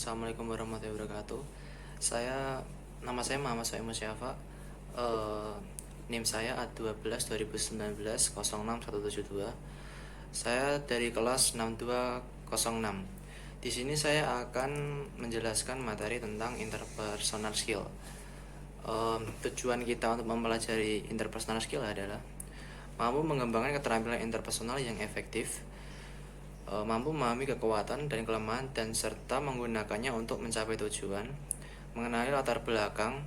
Assalamualaikum warahmatullahi wabarakatuh. Nama saya Muhammad Soeimul Syafa. NIM saya A12 2019 06172. Saya dari kelas 6206. Di sini saya akan menjelaskan materi tentang interpersonal skill. Tujuan kita untuk mempelajari interpersonal skill adalah mampu mengembangkan keterampilan interpersonal yang efektif, mampu memahami kekuatan dan kelemahan dan serta menggunakannya untuk mencapai tujuan, mengenali latar belakang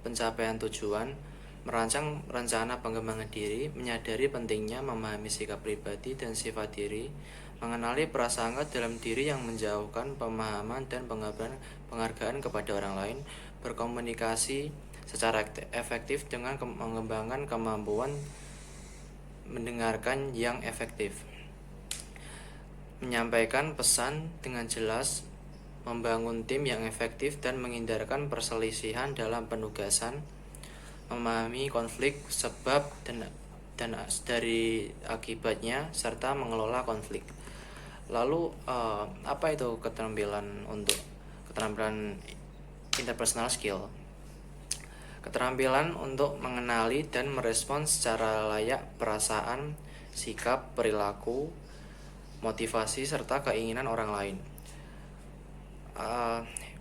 pencapaian tujuan, merancang rencana pengembangan diri, menyadari pentingnya memahami sikap pribadi dan sifat diri, mengenali prasangka dalam diri yang menjauhkan pemahaman dan penghargaan kepada orang lain, berkomunikasi secara efektif dengan mengembangkan kemampuan mendengarkan yang efektif, menyampaikan pesan dengan jelas, membangun tim yang efektif dan menghindarkan perselisihan dalam penugasan, memahami konflik, sebab dan dari akibatnya serta mengelola konflik. Lalu apa itu keterampilan interpersonal skill? Keterampilan untuk mengenali dan merespons secara layak perasaan, sikap, perilaku, motivasi serta keinginan orang lain.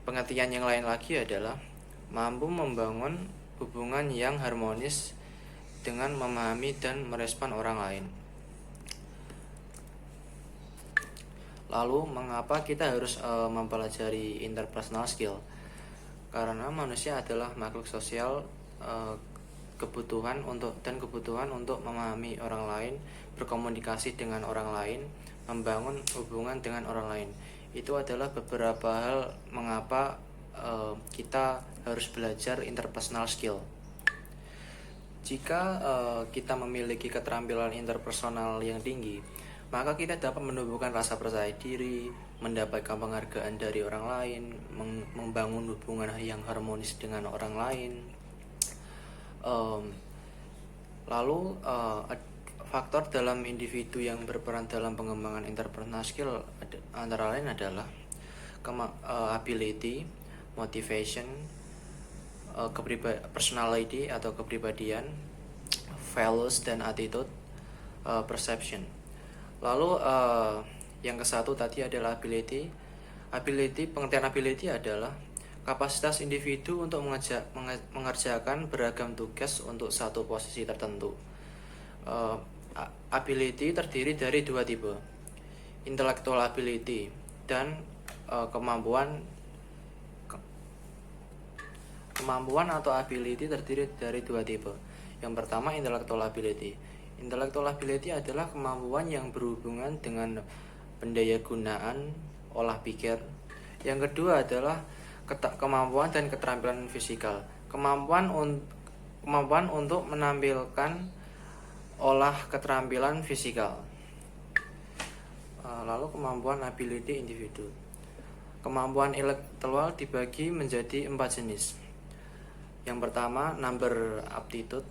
Pengertian yang lain lagi adalah mampu membangun hubungan yang harmonis dengan memahami dan merespon orang lain. Lalu mengapa kita harus mempelajari interpersonal skill? Karena manusia adalah makhluk sosial, kebutuhan untuk memahami orang lain, berkomunikasi dengan orang lain, membangun hubungan dengan orang lain. Itu adalah beberapa hal mengapa kita harus belajar interpersonal skill. Jika kita memiliki keterampilan interpersonal yang tinggi, maka kita dapat menumbuhkan rasa percaya diri, mendapatkan penghargaan dari orang lain, membangun hubungan yang harmonis dengan orang lain. Lalu faktor dalam individu yang berperan dalam pengembangan interpersonal skill antara lain adalah ability, motivation, personality atau kepribadian, values dan attitude, perception. Lalu yang kesatu tadi adalah ability. Pengertian ability adalah kapasitas individu untuk mengerjakan beragam tugas untuk satu posisi tertentu. Ability terdiri dari dua tipe, intellectual ability dan kemampuan atau ability terdiri dari dua tipe. Yang pertama, intellectual ability. Intellectual ability adalah kemampuan yang berhubungan dengan pendayagunaan olah pikir. Yang kedua adalah kemampuan dan keterampilan fisikal. Kemampuan untuk menampilkan olah keterampilan fisikal. Lalu kemampuan ability individu. Kemampuan intelektual dibagi menjadi 4 jenis. Yang pertama, number aptitude.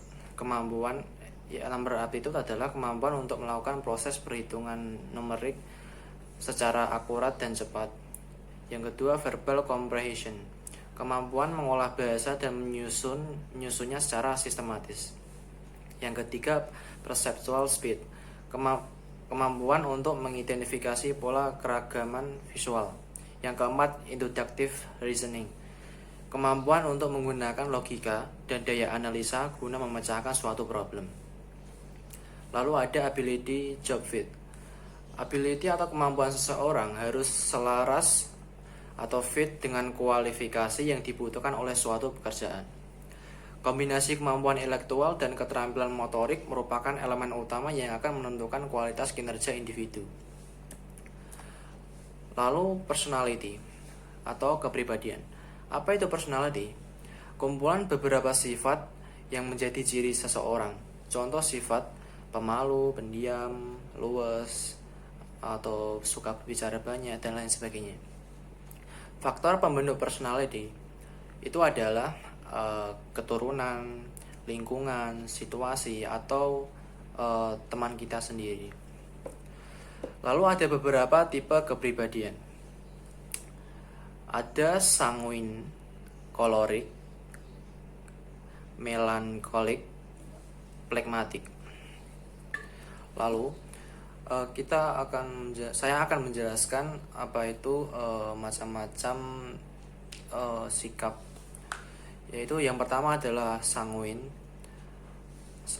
Number aptitude adalah kemampuan untuk melakukan proses perhitungan numerik secara akurat dan cepat. Yang kedua, verbal comprehension. Kemampuan mengolah bahasa dan menyusunnya secara sistematis. Yang ketiga, perceptual speed. Kemampuan untuk mengidentifikasi pola keragaman visual. Yang keempat, inductive reasoning. Kemampuan untuk menggunakan logika dan daya analisa guna memecahkan suatu problem. Lalu ada ability job fit. Ability atau kemampuan seseorang harus selaras atau fit dengan kualifikasi yang dibutuhkan oleh suatu pekerjaan. Kombinasi kemampuan intelektual dan keterampilan motorik merupakan elemen utama yang akan menentukan kualitas kinerja individu. Lalu personality atau kepribadian. Apa itu personality? Kumpulan beberapa sifat yang menjadi ciri seseorang. Contoh sifat pemalu, pendiam, luwes, atau suka berbicara banyak, dan lain sebagainya. Faktor pembentuk personality itu adalah keturunan, lingkungan, situasi, atau teman kita sendiri. Lalu ada beberapa tipe kepribadian. Ada sanguin, kolerik, melankolik, plekmatik. Lalu saya akan menjelaskan apa itu macam-macam sikap. Yaitu yang pertama adalah sanguin.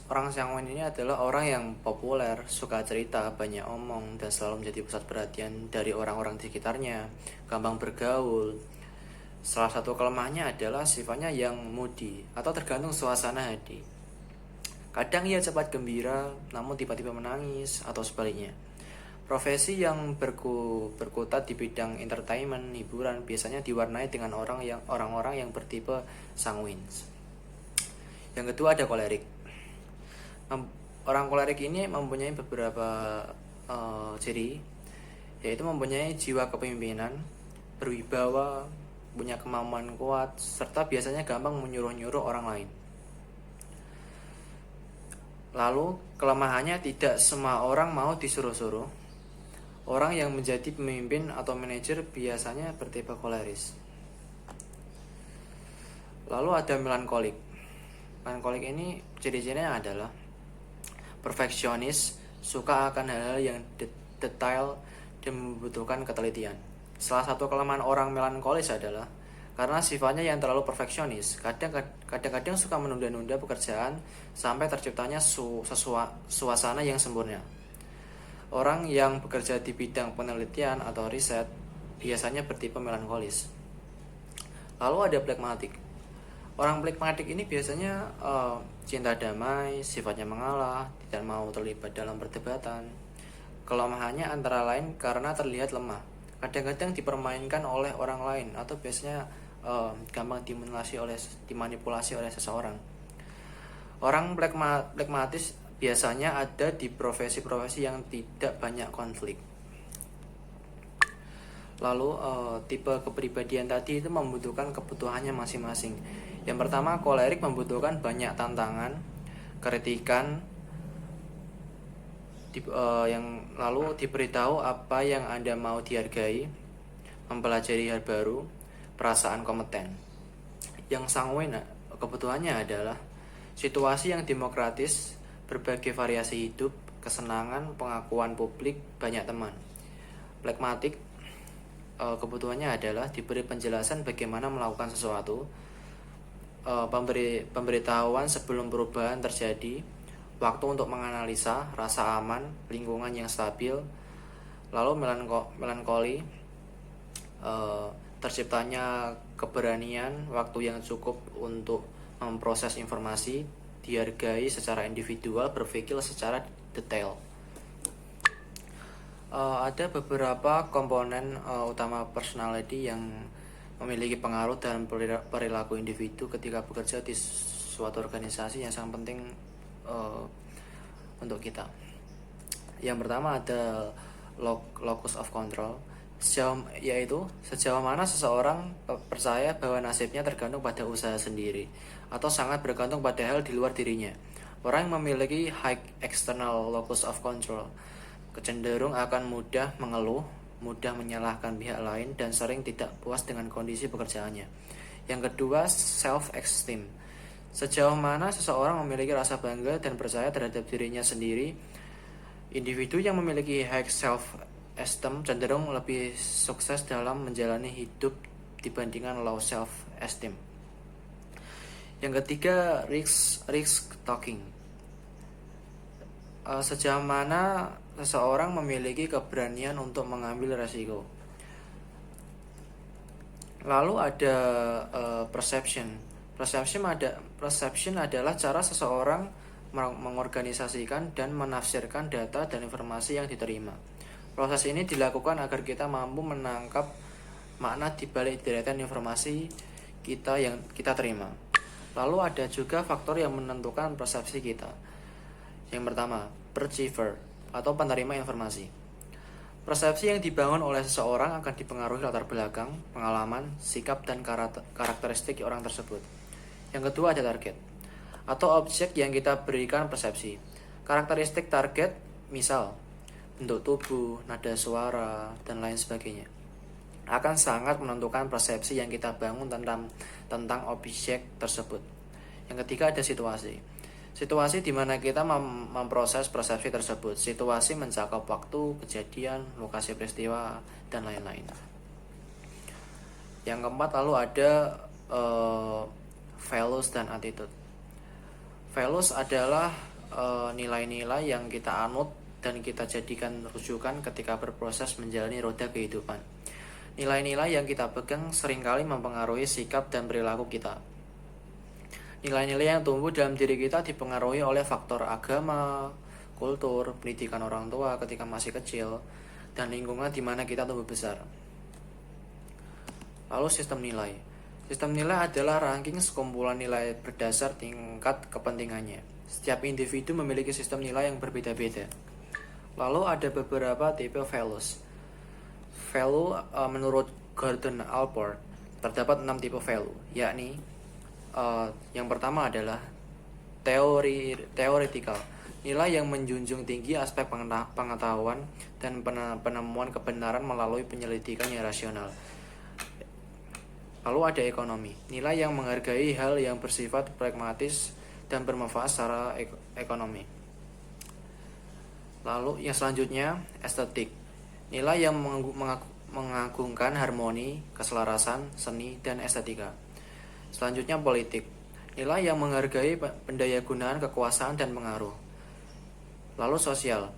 Orang sanguin ini adalah orang yang populer, suka cerita, banyak omong, dan selalu menjadi pusat perhatian dari orang-orang di sekitarnya, gampang bergaul. Salah satu kelemahannya adalah sifatnya yang moody atau tergantung suasana hati. Kadang ia cepat gembira, namun tiba-tiba menangis, atau sebaliknya. Profesi yang berkutat di bidang entertainment, hiburan, biasanya diwarnai dengan orang-orang yang bertipe sanguin. Yang kedua ada kolerik. Orang kolerik ini mempunyai beberapa ciri, yaitu mempunyai jiwa kepemimpinan, berwibawa, punya kemampuan kuat, serta biasanya gampang menyuruh-nyuruh orang lain. Lalu kelemahannya tidak semua orang mau disuruh-suruh. Orang yang menjadi pemimpin atau manajer biasanya bertipe koleris. Lalu ada melankolik. Melankolik ini ciri-cirinya adalah perfeksionis, suka akan hal-hal yang detail dan membutuhkan ketelitian. Salah satu kelemahan orang melankolis adalah karena sifatnya yang terlalu perfeksionis, kadang-kadang suka menunda-nunda pekerjaan sampai terciptanya suasana yang sempurna. Orang yang bekerja di bidang penelitian atau riset biasanya bertipe melankolis. Lalu ada plekmatik. Orang plekmatik ini biasanya cinta damai, sifatnya mengalah, tidak mau terlibat dalam perdebatan. Kelemahannya antara lain karena terlihat lemah, kadang-kadang dipermainkan oleh orang lain atau biasanya gampang dimanipulasi oleh seseorang. Orang plekmatis biasanya ada di profesi-profesi yang tidak banyak konflik. Lalu tipe kepribadian tadi itu membutuhkan kebutuhannya masing-masing. Yang pertama, kolerik membutuhkan banyak tantangan, kritikan, yang lalu diberitahu apa yang Anda mau dihargai, mempelajari hal baru, perasaan kompeten. Yang sanguin kebutuhannya adalah situasi yang demokratis, berbagai variasi hidup, kesenangan, pengakuan publik, banyak teman. Plekmatik kebutuhannya adalah diberi penjelasan bagaimana melakukan sesuatu, pemberitahuan sebelum perubahan terjadi, waktu untuk menganalisa, rasa aman, lingkungan yang stabil. Lalu melankoli, terciptanya keberanian, waktu yang cukup untuk memproses informasi, dihargai secara individual, berpikir secara detail. Ada beberapa komponen utama personality yang memiliki pengaruh dalam perilaku individu ketika bekerja di suatu organisasi yang sangat penting untuk kita. Yang pertama ada locus of control, yaitu sejauh mana seseorang percaya bahwa nasibnya tergantung pada usaha sendiri atau sangat bergantung pada hal di luar dirinya. Orang yang memiliki high external locus of control cenderung akan mudah mengeluh, mudah menyalahkan pihak lain, dan sering tidak puas dengan kondisi pekerjaannya. Yang kedua, self-esteem. Sejauh mana seseorang memiliki rasa bangga dan percaya terhadap dirinya sendiri. Individu yang memiliki high self-esteem cenderung lebih sukses dalam menjalani hidup dibandingkan low self-esteem. Yang ketiga, risk taking. Sejauh mana seseorang memiliki keberanian untuk mengambil resiko. Lalu ada perception. Perception adalah cara seseorang mengorganisasikan dan menafsirkan data dan informasi yang diterima. Proses ini dilakukan agar kita mampu menangkap makna di balik deretan informasi yang kita terima. Lalu ada juga faktor yang menentukan persepsi kita. Yang pertama, perceiver atau penerima informasi. Persepsi yang dibangun oleh seseorang akan dipengaruhi latar belakang, pengalaman, sikap, dan karakteristik orang tersebut. Yang kedua ada target atau objek yang kita berikan persepsi. Karakteristik target, misal bentuk tubuh, nada suara, dan lain sebagainya. akan sangat menentukan persepsi yang kita bangun tentang objek tersebut. Yang ketiga ada situasi. Situasi di mana kita memproses persepsi tersebut. Situasi mencakup waktu, kejadian, lokasi peristiwa, dan lain-lain. Yang keempat lalu ada values dan attitude. Values adalah nilai-nilai yang kita anut dan kita jadikan rujukan ketika berproses menjalani roda kehidupan. Nilai-nilai yang kita pegang seringkali mempengaruhi sikap dan perilaku kita. Nilai-nilai yang tumbuh dalam diri kita dipengaruhi oleh faktor agama, kultur, pendidikan orang tua ketika masih kecil, dan lingkungan di mana kita tumbuh besar. Lalu sistem nilai. Sistem nilai adalah ranking sekumpulan nilai berdasar tingkat kepentingannya. Setiap individu memiliki sistem nilai yang berbeda-beda. Lalu ada beberapa tipe values. Value menurut Gordon Allport terdapat 6 tipe value, yakni yang pertama adalah teoretikal, nilai yang menjunjung tinggi aspek pengetahuan dan penemuan kebenaran melalui penyelidikan yang rasional. Lalu ada ekonomi, nilai yang menghargai hal yang bersifat pragmatis dan bermanfaat secara ekonomi. Lalu yang selanjutnya estetik, nilai yang mengagungkan harmoni, keselarasan, seni, dan estetika. Selanjutnya politik, nilai yang menghargai pendayagunaan kekuasaan dan pengaruh. Lalu sosial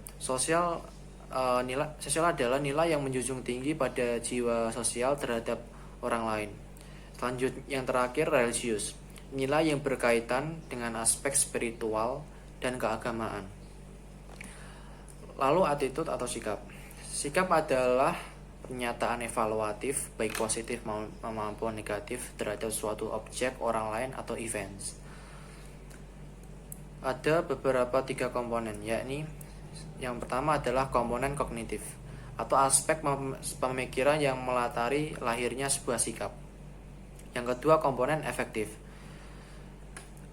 adalah nilai yang menjunjung tinggi pada jiwa sosial terhadap orang lain. Selanjutnya yang terakhir religius, nilai yang berkaitan dengan aspek spiritual dan keagamaan. Lalu attitude atau sikap. Sikap adalah pernyataan evaluatif baik positif maupun negatif terhadap suatu objek, orang lain, atau events. Ada beberapa 3 komponen, yakni yang pertama adalah komponen kognitif atau aspek pemikiran yang melatari lahirnya sebuah sikap. Yang kedua komponen efektif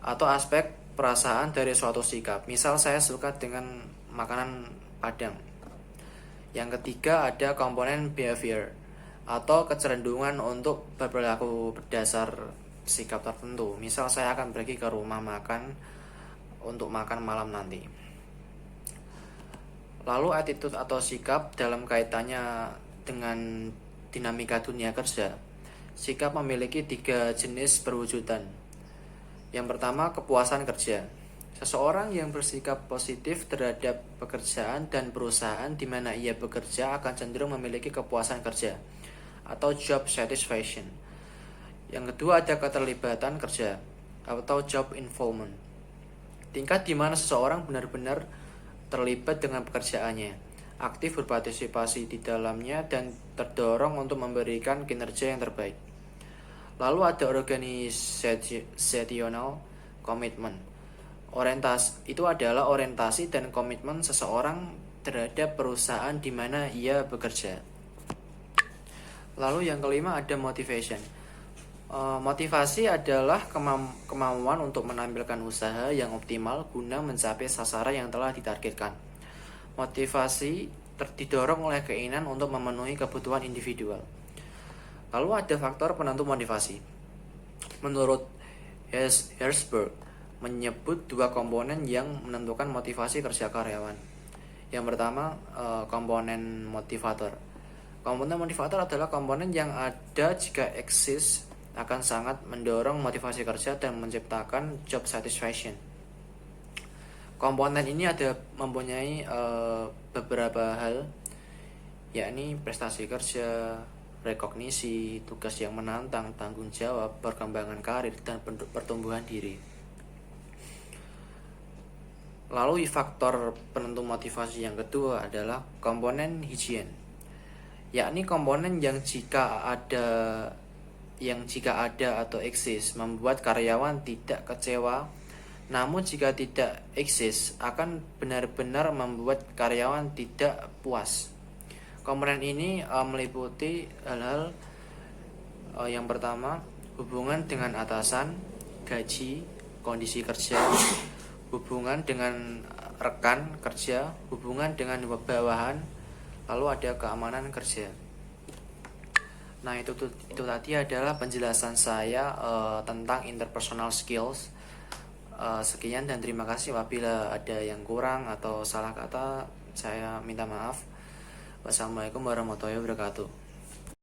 atau aspek perasaan dari suatu sikap. Misal saya suka dengan makanan Padang. Yang ketiga ada komponen behavior atau kecenderungan untuk berperilaku berdasar sikap tertentu. Misal saya akan pergi ke rumah makan untuk makan malam nanti. Lalu attitude atau sikap dalam kaitannya dengan dinamika dunia kerja. Sikap memiliki 3 jenis perwujudan. Yang pertama kepuasan kerja. Seseorang yang bersikap positif terhadap pekerjaan dan perusahaan di mana ia bekerja akan cenderung memiliki kepuasan kerja atau job satisfaction. Yang kedua ada keterlibatan kerja atau job involvement. Tingkat di mana seseorang benar-benar terlibat dengan pekerjaannya, aktif berpartisipasi di dalamnya dan terdorong untuk memberikan kinerja yang terbaik. Lalu ada organizational commitment. Orientasi itu adalah orientasi dan komitmen seseorang terhadap perusahaan di mana ia bekerja. Lalu yang kelima ada motivation. Motivasi adalah kemampuan untuk menampilkan usaha yang optimal guna mencapai sasaran yang telah ditargetkan. Motivasi didorong oleh keinginan untuk memenuhi kebutuhan individual. Lalu ada faktor penentu motivasi. Menurut Herzberg menyebut 2 komponen yang menentukan motivasi kerja karyawan. Yang pertama komponen motivator. Komponen motivator adalah komponen yang ada jika eksis akan sangat mendorong motivasi kerja dan menciptakan job satisfaction. Komponen ini mempunyai beberapa hal, yakni prestasi kerja, rekognisi, tugas yang menantang, tanggung jawab, perkembangan karir, dan pertumbuhan diri. Lalu faktor penentu motivasi yang kedua adalah komponen higien, yakni komponen yang jika ada atau eksis membuat karyawan tidak kecewa, namun jika tidak eksis akan benar-benar membuat karyawan tidak puas. Komponen ini meliputi hal-hal yang pertama, hubungan dengan atasan, gaji, kondisi kerja, hubungan dengan rekan kerja, hubungan dengan bawahan, lalu ada keamanan kerja. Nah, itu tadi adalah penjelasan saya tentang interpersonal skills. Sekian dan terima kasih. Apabila ada yang kurang atau salah kata, saya minta maaf. Wassalamualaikum warahmatullahi wabarakatuh.